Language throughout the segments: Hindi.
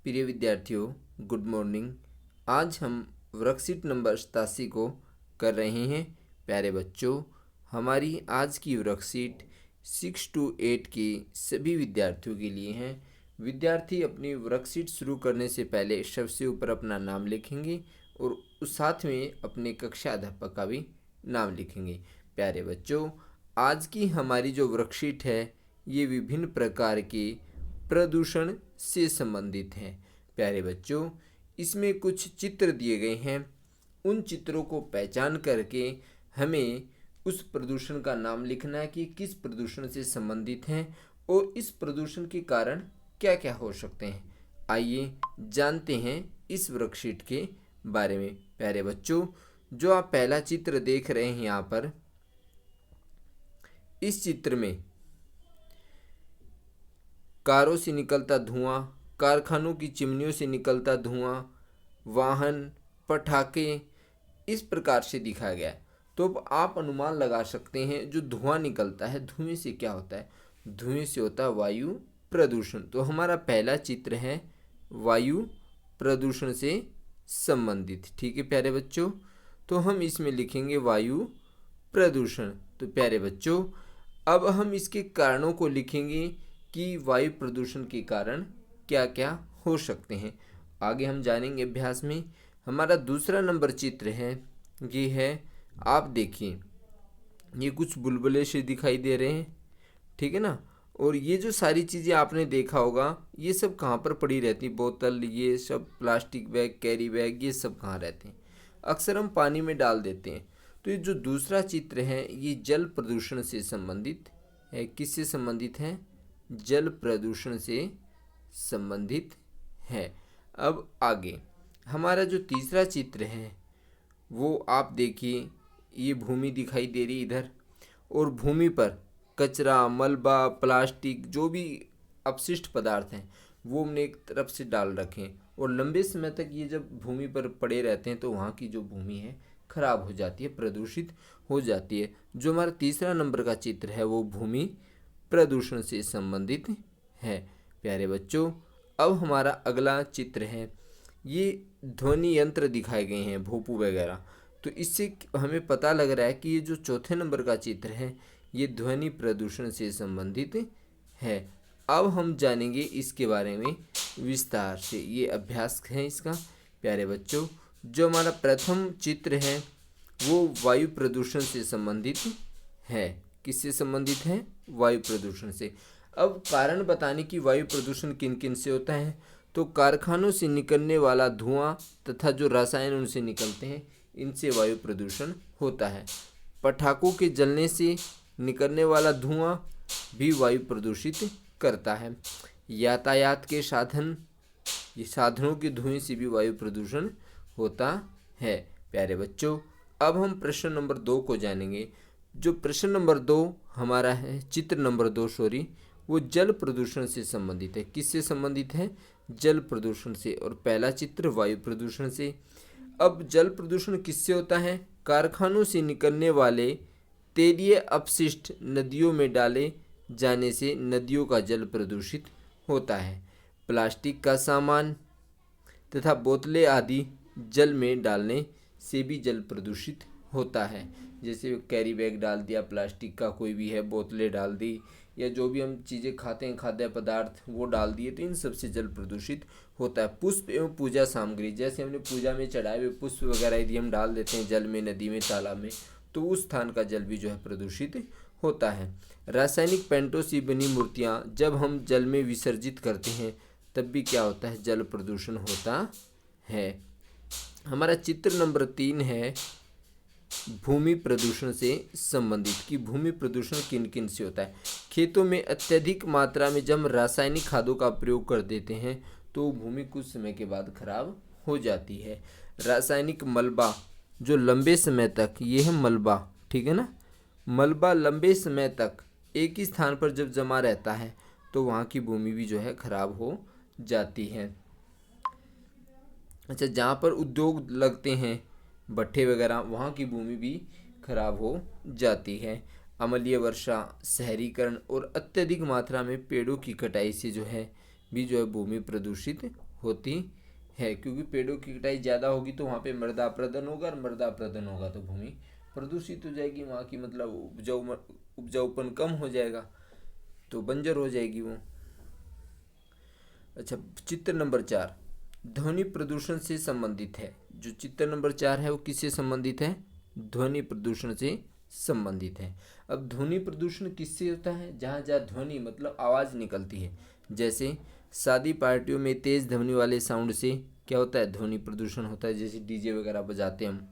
प्रिय विद्यार्थियों, गुड मॉर्निंग। आज हम वर्कशीट नंबर 87 को कर रहे हैं। प्यारे बच्चों, हमारी आज की वर्कशीट 6 to 8 के सभी विद्यार्थियों के लिए हैं। विद्यार्थी अपनी वर्कशीट शुरू करने से पहले सबसे ऊपर अपना नाम लिखेंगे और उस साथ में अपने कक्षा अध्यापक का भी नाम लिखेंगे। प्यारे बच्चों, आज की हमारी जो वर्कशीट है ये विभिन्न प्रकार के प्रदूषण से संबंधित है। प्यारे बच्चों, इसमें कुछ चित्र दिए गए हैं। उन चित्रों को पहचान करके हमें उस प्रदूषण का नाम लिखना है कि किस प्रदूषण से संबंधित है और इस प्रदूषण के कारण क्या क्या हो सकते हैं। आइए जानते हैं इस वर्कशीट के बारे में। प्यारे बच्चों, जो आप पहला चित्र देख रहे हैं यहाँ पर, इस चित्र में कारों से निकलता धुआं, कारखानों की चिमनियों से निकलता धुआं, वाहन, पटाखे इस प्रकार से दिखाया गया है। तो अब आप अनुमान लगा सकते हैं जो धुआं निकलता है, धुएं से क्या होता है? धुएं से होता है वायु प्रदूषण। तो हमारा पहला चित्र है वायु प्रदूषण से संबंधित। ठीक है प्यारे बच्चों, तो हम इसमें लिखेंगे वायु प्रदूषण। तो प्यारे बच्चों, अब हम इसके कारणों को लिखेंगे कि वायु प्रदूषण के कारण क्या क्या हो सकते हैं। आगे हम जानेंगे अभ्यास में। हमारा दूसरा नंबर चित्र है, ये है, आप देखिए, ये कुछ बुलबुले से दिखाई दे रहे हैं, ठीक है ना। और ये जो सारी चीज़ें आपने देखा होगा, ये सब कहाँ पर पड़ी रहती? बोतल, ये सब प्लास्टिक बैग, कैरी बैग, ये सब कहाँ रहते हैं? अक्सर हम पानी में डाल देते हैं। तो ये जो दूसरा चित्र है ये जल प्रदूषण से संबंधित है। किससे संबंधित है? जल प्रदूषण से संबंधित है। अब आगे हमारा जो तीसरा चित्र है वो आप देखिए, ये भूमि दिखाई दे रही इधर, और भूमि पर कचरा, मलबा, प्लास्टिक, जो भी अपशिष्ट पदार्थ हैं वो हमने एक तरफ से डाल रखे हैं। और लंबे समय तक ये जब भूमि पर पड़े रहते हैं तो वहाँ की जो भूमि है खराब हो जाती है, प्रदूषित हो जाती है। जो हमारा तीसरा नंबर का चित्र है वो भूमि प्रदूषण से संबंधित है। प्यारे बच्चों, अब हमारा अगला चित्र है, ये ध्वनि यंत्र दिखाए गए हैं, भोपू वगैरह। तो इससे हमें पता लग रहा है कि ये जो चौथे नंबर का चित्र है ये ध्वनि प्रदूषण से संबंधित है। अब हम जानेंगे इसके बारे में विस्तार से, ये अभ्यास है इसका। प्यारे बच्चों, जो हमारा प्रथम चित्र है वो वायु प्रदूषण से संबंधित है। किससे संबंधित है? वायु प्रदूषण से। अब कारण बताने की वायु प्रदूषण किन किन से होता है, तो कारखानों से निकलने वाला धुआं तथा जो रसायन उनसे निकलते हैं इनसे वायु प्रदूषण होता है। पटाखों के जलने से निकलने वाला धुआं भी वायु प्रदूषित करता है। यातायात के साधन, ये साधनों के धुएं से भी वायु प्रदूषण होता है। प्यारे बच्चों, अब हम प्रश्न नंबर 2 को जानेंगे। जो प्रश्न नंबर 2 हमारा है, चित्र नंबर 2 सॉरी, वो जल प्रदूषण से संबंधित है। किससे संबंधित है? जल प्रदूषण से। और पहला चित्र वायु प्रदूषण से। अब जल प्रदूषण किससे होता है? कारखानों से निकलने वाले तेलीय अपशिष्ट नदियों में डाले जाने से नदियों का जल प्रदूषित होता है। प्लास्टिक का सामान तथा बोतलें आदि जल में डालने से भी जल प्रदूषित होता है। जैसे कैरी बैग डाल दिया, प्लास्टिक का कोई भी है, बोतलें डाल दी, या जो भी हम चीज़ें खाते हैं, खाद्य पदार्थ, वो डाल दिए, तो इन सब से जल प्रदूषित होता है। पुष्प एवं पूजा सामग्री, जैसे हमने पूजा में चढ़ाए हुए पुष्प वगैरह यदि हम डाल देते हैं जल में, नदी में, तालाब में, तो उस स्थान का जल भी जो है प्रदूषित होता है। रासायनिक पेंटों से बनी मूर्तियाँ जब हम जल में विसर्जित करते हैं तब भी क्या होता है? जल प्रदूषण होता है। हमारा चित्र नंबर 3 है भूमि प्रदूषण से संबंधित, कि भूमि प्रदूषण किन किन से होता है। खेतों में अत्यधिक मात्रा में जब रासायनिक खादों का प्रयोग कर देते हैं तो भूमि कुछ समय के बाद खराब हो जाती है। रासायनिक मलबा जो लंबे समय तक, ये है मलबा, ठीक है ना, मलबा लंबे समय तक एक ही स्थान पर जब जमा रहता है तो वहाँ की भूमि भी जो है खराब हो जाती है। अच्छा, जहाँ पर उद्योग लगते हैं, भट्ठे वगैरह, वहाँ की भूमि भी खराब हो जाती है। अम्लीय वर्षा, शहरीकरण और अत्यधिक मात्रा में पेड़ों की कटाई से जो है भी जो है भूमि प्रदूषित होती है, क्योंकि पेड़ों की कटाई ज़्यादा होगी तो वहाँ पे मृदाप्रदन होगा, और मृदाप्रदन होगा तो भूमि प्रदूषित हो जाएगी, वहाँ की मतलब उपजाऊपन कम हो जाएगा, तो बंजर हो जाएगी वो। अच्छा, चित्र नंबर 4 ध्वनि प्रदूषण से संबंधित है। जो चित्र नंबर 4 है वो किससे संबंधित है? ध्वनि प्रदूषण से संबंधित है। अब ध्वनि प्रदूषण किससे होता है? जहाँ जहाँ ध्वनि मतलब आवाज़ निकलती है, जैसे शादी पार्टियों में तेज़ ध्वनि वाले साउंड से क्या होता है? ध्वनि प्रदूषण होता है। जैसे डीजे वगैरह बजाते हैं हम,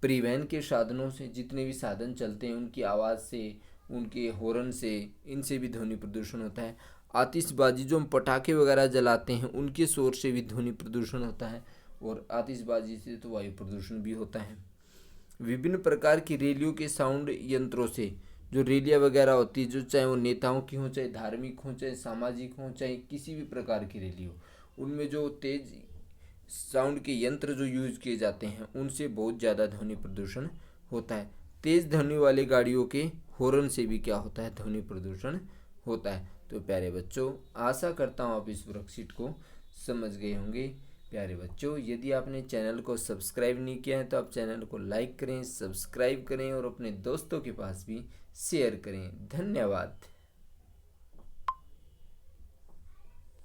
परिवहन के साधनों से, जितने भी साधन चलते हैं उनकी आवाज़ से, उनके हॉर्न से, इनसे भी ध्वनि प्रदूषण होता है। आतिशबाजी, जो हम पटाखे वगैरह जलाते हैं उनके शोर से भी ध्वनि प्रदूषण होता है, और आतिशबाजी से तो वायु प्रदूषण भी होता है। विभिन्न प्रकार की रैलियों के साउंड यंत्रों से, जो रैलियाँ वगैरह होती है, जो चाहे वो नेताओं की हो, चाहे धार्मिक हो, चाहे सामाजिक हो, चाहे किसी भी प्रकार की रैली हो, उनमें जो तेज साउंड के यंत्र जो यूज किए जाते हैं उनसे बहुत ज़्यादा ध्वनि प्रदूषण होता है। तेज ध्वनि वाली गाड़ियों के हॉर्न से भी क्या होता है? ध्वनि प्रदूषण होता है। तो प्यारे बच्चों, आशा करता हूँ आप इस वर्कशीट को समझ गए होंगे। प्यारे बच्चों, यदि आपने चैनल को सब्सक्राइब नहीं किया है तो आप चैनल को लाइक करें, सब्सक्राइब करें और अपने दोस्तों के पास भी शेयर करें। धन्यवाद।